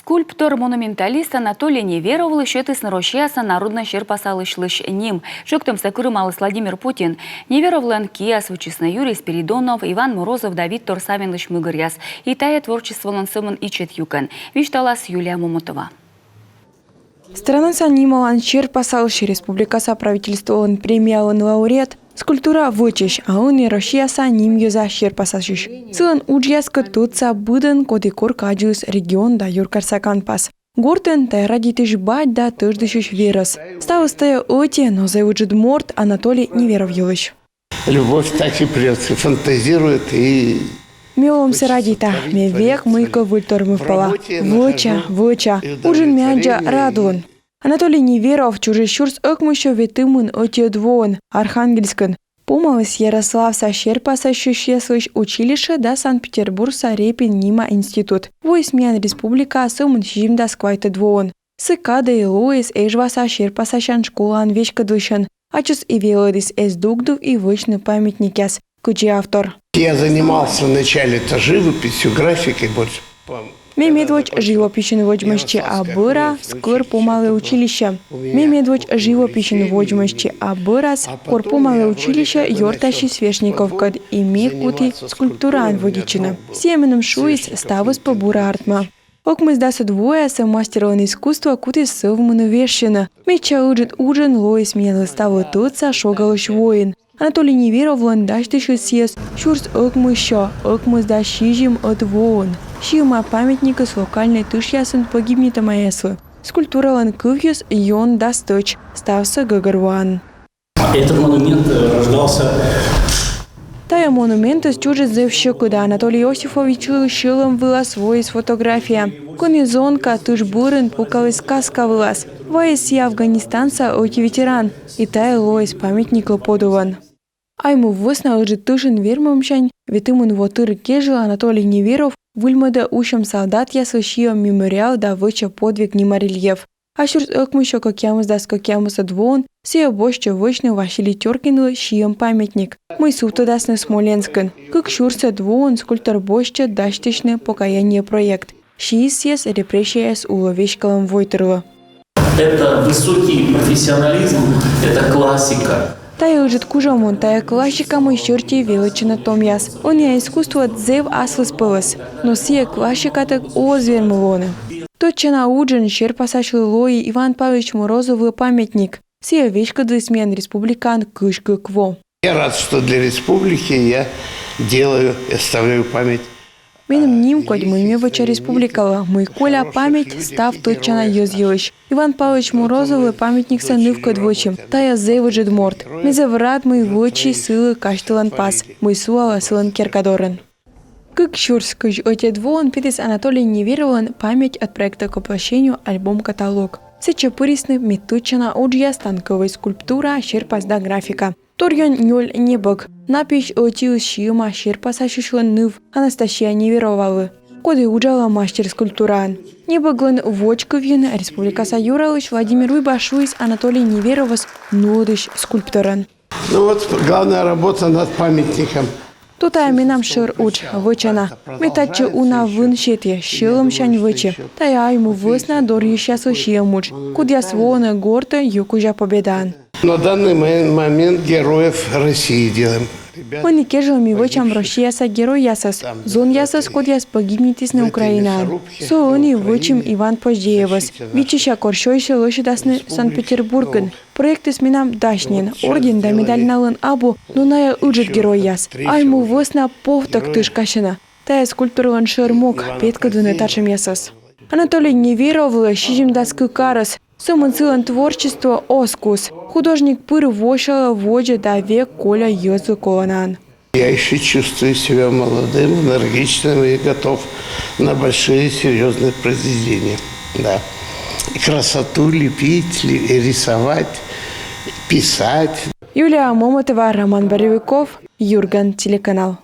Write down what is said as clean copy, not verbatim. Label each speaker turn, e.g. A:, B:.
A: Скульптор-монументалист Анатолий Неверов лышетыс на Россияса народно щерпасалышлыш ним. Шоктом сакырымалыс Владимир Путин. Неверовлан Киас, вычесно Юрий Спиридонов, Иван Морозов, Давид Торсавин-лыш мыгыряс. И тая творчестволан сымын ичет юкан. Вишталас Юлия Момотова.
B: Страна санималан щерпасалыш республикаса правительстволан премиялан лауреат. Скульптура вычеш, а он и Россияса ним юза щерпасашиш. Цилан уджьяска тутса быдын кодекор кадюс регион да юркарсакан пас. Гортен тай радитыш бать да тыждышиш верос. Ставостая оти, но зауджит морт Анатолий Неверовьевич.
C: Любовь так и прется, фантазирует и...
B: Миломся радита, ме век мыйка выльтор мывпала. Выча, ужин мяджа радуан. Анатолий Неверов чужий щурс ыкмыщо ветымын отьедвоон, Архангельскан. Помалась Ярославса щерпасащущеслыш училище да Санкт-Петербургса Репин Нима институт. Войсмян республика сымын щимда сквайтедвоон. Сыкада и Луис эжваса щерпасащан школан вечкадвышан. Ачус и велодис эс дугдув и вычны памятникяс. Кучи автор.
C: Я занимался вначале-то живописью, графикой больше.
B: Мемедвоч живописен вожмащи абыра, скор помале училище. Мемедвоч живописен вожмащи абырас, скор помале училище йортащи свешников кад и мекути скульптуран водичина. Семеном шуис ставус побура артма. Окмыз да двое са мастерован искусства кути совмыну вещина. Меча уджит ужин лоис меня ставил тутса шогалыш воин. Анатолий Неверов ландашты съез, шурс окмыз да щижим от воон. Шима памятника с локальной тышьясын погибнет маэслы. Скульптура ланкывьюс йон да сточ, стався гагарван.
D: Этот монумент рождался...
B: Тая монумент из чужит зевщи, куда Анатолий Иосифович шилом вылаз воис фотография. Комизонка тыш бурен пукалась сказка вылаз. Воис и афганистанца оти ветеран. И тая лоис памятник лоподован. Айму весна лежит тышин вермамшань, ветымын вотыр кежил Анатолий Неверов выльмада ушам солдат ясл шиом мемориал да выча подвиг нимарельеф. А шурс ыкмыщо кокямус да скокямус адвоон, сея боща вычны Василий Теркинлы шиом памятник. Мы сутадасны Смоленскан. Как шурса двоон скульптор боща даштичны покаяние проект. Шиис репрессия с уловечкалом войтерло.
D: Это высокий профессионализм, это классика.
B: Тая лежит кужамон, тая классика мой черти величина томяс. Он я искусство дзев аслыс пылас, но сия классика так озвермылоны. Точно уджин щерпасашил лои Иван Павлович Морозов памятник. Сия вещка смен республикан кыш-кво.
C: Я рад, что для республики я оставляю память.
B: Менем ним код мымевача республикала. Мой коля память став точно ёзъелыш. Иван Павлович Морозов памятник саныв кодвочим. Тая зеваджет морт. Мезаврат мой вочи силы каштелан пас. Мой суала силан керкадорен. Как щурскаж отедвоон питес Анатолий Неверован память от проекта к воплощению альбом-каталог. Сечапырисны метучана оджья станковой скульптура щерпазда графика. Торьян нёль небок. Напись отил щима щерпасашишлан ныв Анастасия Неверовалы. Коды уджала мастер скульптуран. Небоглан вочковьен республика Саюралыш Владимир Выбашуис Анатолий Неверовас нодыш скульпторан.
C: Ну вот главная работа над памятником.
B: Тутай минам шир уч вычана. Метачи уна выншете щилом шань вычи. Тая айму высна дорьющасу щиемуч. Кудя свона горта юкужа победан.
C: На данный момент героев России делаем.
B: Он и кежил ми вычам Россияса герой ясас. Зон ясас кудяс погибнитис на Украина. Со они вычим Иван Поздеевас. Вичища коршойши лошадасны Санкт-Петербурген. Проект с минам дашнин. Орден да медаль налын абу, но ная уджит герой яс. Айму высна повтак тышкашина. Тая скульптурлан шермок, петка двунетачем ясас. Анатолий Неверов щижим даскы карас. Сумын творчество оскус. Художник пыр вошала воджа да век коля ёзы колонан.
C: Я еще чувствую себя молодым, энергичным и готов на большие серьезные произведения. Да. И красоту лепить, рисовать, писать.
B: Юлия Момотова, Роман Боровиков, Юрган, телеканал.